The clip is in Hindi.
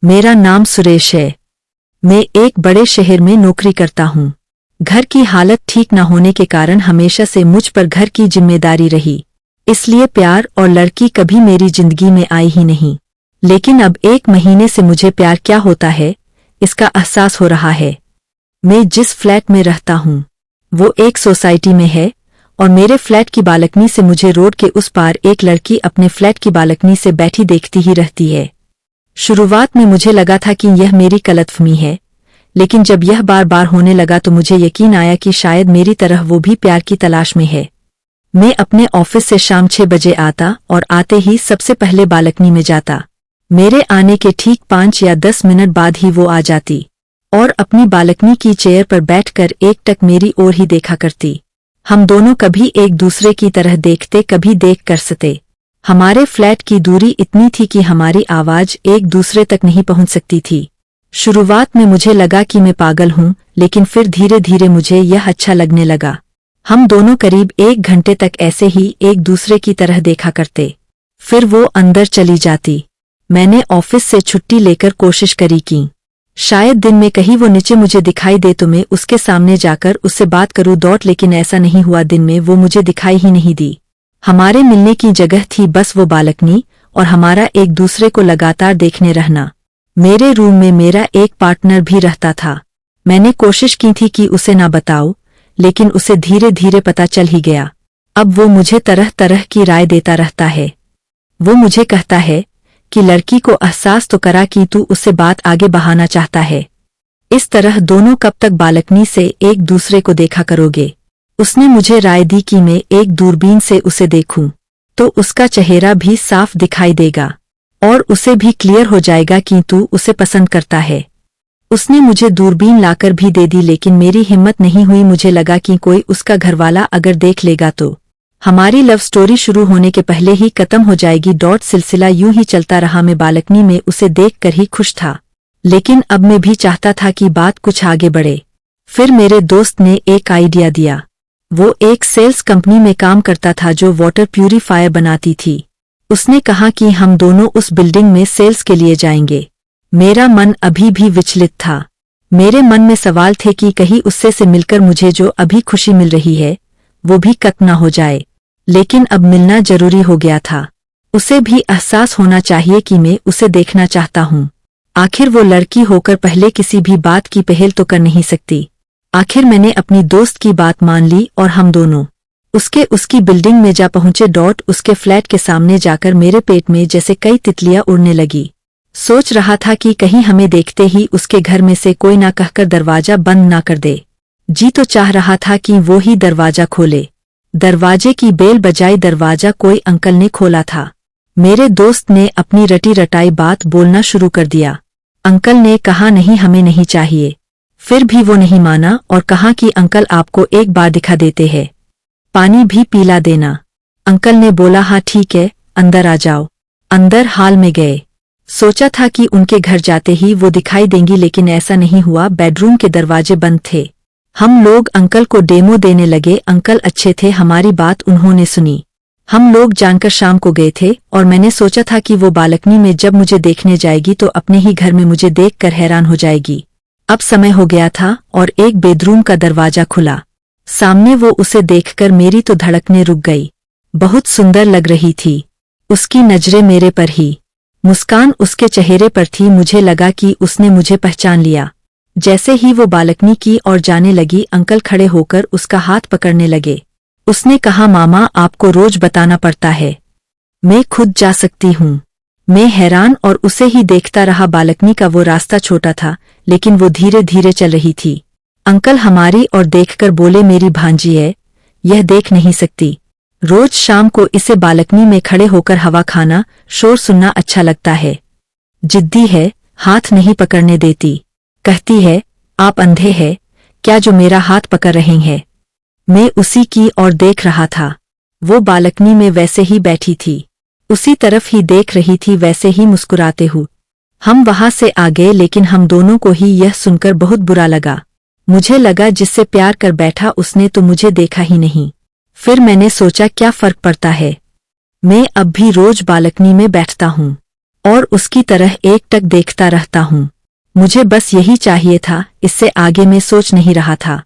मेरा नाम सुरेश है। मैं एक बड़े शहर में नौकरी करता हूँ। घर की हालत ठीक न होने के कारण हमेशा से मुझ पर घर की जिम्मेदारी रही, इसलिए प्यार और लड़की कभी मेरी जिंदगी में आई ही नहीं। लेकिन अब 1 महीने से मुझे प्यार क्या होता है इसका एहसास हो रहा है। मैं जिस फ्लैट में रहता हूँ वो एक सोसाइटी में है और मेरे फ्लैट की बालकनी से मुझे रोड के उस पार एक लड़की अपने फ्लैट की बालकनी से बैठी देखती ही रहती है। शुरुआत में मुझे लगा था कि यह मेरी गलतफहमी है, लेकिन जब यह बार बार होने लगा तो मुझे यकीन आया कि शायद मेरी तरह वो भी प्यार की तलाश में है। मैं अपने ऑफिस से शाम 6 बजे आता और आते ही सबसे पहले बालकनी में जाता। मेरे आने के ठीक 5 या 10 मिनट बाद ही वो आ जाती और अपनी बालकनी की चेयर पर बैठकर एकटक मेरी ओर ही देखा करती। हम दोनों कभी एक दूसरे की तरह देखते, कभी देख कर सते। हमारे फ्लैट की दूरी इतनी थी कि हमारी आवाज एक दूसरे तक नहीं पहुंच सकती थी। शुरुआत में मुझे लगा कि मैं पागल हूं, लेकिन फिर धीरे धीरे मुझे यह अच्छा लगने लगा। हम दोनों करीब 1 घंटे तक ऐसे ही एक दूसरे की तरह देखा करते। फिर वो अंदर चली जाती। मैंने ऑफिस से छुट्टी लेकर कोशिश करी कि शायद दिन में कहीं वो नीचे मुझे दिखाई दे तो मैं उसके सामने जाकर उससे बात करूं, लेकिन ऐसा नहीं हुआ। दिन में वो मुझे दिखाई ही नहीं दी। हमारे मिलने की जगह थी बस वो बालकनी और हमारा एक दूसरे को लगातार देखने रहना। मेरे रूम में मेरा एक पार्टनर भी रहता था। मैंने कोशिश की थी कि उसे ना बताऊं, लेकिन उसे धीरे धीरे पता चल ही गया। अब वो मुझे तरह तरह की राय देता रहता है। वो मुझे कहता है कि लड़की को एहसास तो करा कि तू उससे बात आगे बढ़ाना चाहता है। इस तरह दोनों कब तक बालकनी से एक दूसरे को देखा करोगे। उसने मुझे राय दी कि मैं एक दूरबीन से उसे देखूं तो उसका चेहरा भी साफ दिखाई देगा और उसे भी क्लियर हो जाएगा कि तू उसे पसंद करता है। उसने मुझे दूरबीन लाकर भी दे दी, लेकिन मेरी हिम्मत नहीं हुई। मुझे लगा कि कोई उसका घरवाला अगर देख लेगा तो हमारी लव स्टोरी शुरू होने के पहले ही खत्म हो जाएगी। सिलसिला यूं ही चलता रहा। मैं बालकनी में उसे देखकर ही खुश था, लेकिन अब मैं भी चाहता था कि बात कुछ आगे बढ़े। फिर मेरे दोस्त ने एक आइडिया दिया। वो एक सेल्स कंपनी में काम करता था जो वाटर प्यूरीफायर बनाती थी। उसने कहा कि हम दोनों उस बिल्डिंग में सेल्स के लिए जाएंगे। मेरा मन अभी भी विचलित था। मेरे मन में सवाल थे कि कहीं उससे से मिलकर मुझे जो अभी खुशी मिल रही है वो भी कत न हो जाए। लेकिन अब मिलना जरूरी हो गया था। उसे भी एहसास होना चाहिए कि मैं उसे देखना चाहता हूँ। आखिर वो लड़की होकर पहले किसी भी बात की पहल तो कर नहीं सकती। आखिर मैंने अपनी दोस्त की बात मान ली और हम दोनों उसकी बिल्डिंग में जा पहुंचे। उसके फ्लैट के सामने जाकर मेरे पेट में जैसे कई तितलियां उड़ने लगी। सोच रहा था कि कहीं हमें देखते ही उसके घर में से कोई ना कहकर दरवाजा बंद ना कर दे। जी तो चाह रहा था कि वो ही दरवाजा खोले। दरवाजे की बेल बजाई। दरवाजा कोई अंकल ने खोला था। मेरे दोस्त ने अपनी रटी रटाई बात बोलना शुरू कर दिया। अंकल ने कहा नहीं, हमें नहीं चाहिए। फिर भी वो नहीं माना और कहा कि अंकल आपको एक बार दिखा देते हैं, पानी भी पिला देना। अंकल ने बोला हाँ ठीक है, अंदर आ जाओ। अंदर हाल में गए। सोचा था कि उनके घर जाते ही वो दिखाई देंगी, लेकिन ऐसा नहीं हुआ। बेडरूम के दरवाजे बंद थे। हम लोग अंकल को डेमो देने लगे। अंकल अच्छे थे, हमारी बात उन्होंने सुनी। हम लोग जानकर शाम को गए थे और मैंने सोचा था कि वो बालकनी में जब मुझे देखने जाएगी तो अपने ही घर में मुझे देखकर हैरान हो जाएगी। अब समय हो गया था और एक बेडरूम का दरवाजा खुला। सामने वो उसे देखकर मेरी तो धड़कनें रुक गई। बहुत सुंदर लग रही थी। उसकी नजरें मेरे पर ही। मुस्कान उसके चेहरे पर थी। मुझे लगा कि उसने मुझे पहचान लिया। जैसे ही वो बालकनी की ओर जाने लगी, अंकल खड़े होकर उसका हाथ पकड़ने लगे। उसने कहा मामा आपको रोज बताना पड़ता है, मैं खुद जा सकती हूँ। मैं हैरान और उसे ही देखता रहा। बालकनी का वो रास्ता छोटा था, लेकिन वो धीरे धीरे चल रही थी। अंकल हमारी ओर देखकर बोले मेरी भांजी है, यह देख नहीं सकती। रोज शाम को इसे बालकनी में खड़े होकर हवा खाना, शोर सुनना अच्छा लगता है। जिद्दी है, हाथ नहीं पकड़ने देती। कहती है आप अंधे हैं क्या जो मेरा हाथ पकड़ रहे हैं। मैं उसी की ओर देख रहा था। वो बालकनी में वैसे ही बैठी थी, उसी तरफ ही देख रही थी, वैसे ही मुस्कुराते हुए। हम वहां से आ गए, लेकिन हम दोनों को ही यह सुनकर बहुत बुरा लगा। मुझे लगा जिससे प्यार कर बैठा उसने तो मुझे देखा ही नहीं। फिर मैंने सोचा क्या फर्क पड़ता है, मैं अब भी रोज बालकनी में बैठता हूँ और उसकी तरह एकटक देखता रहता हूँ। मुझे बस यही चाहिए था, इससे आगे मैं सोच नहीं रहा था।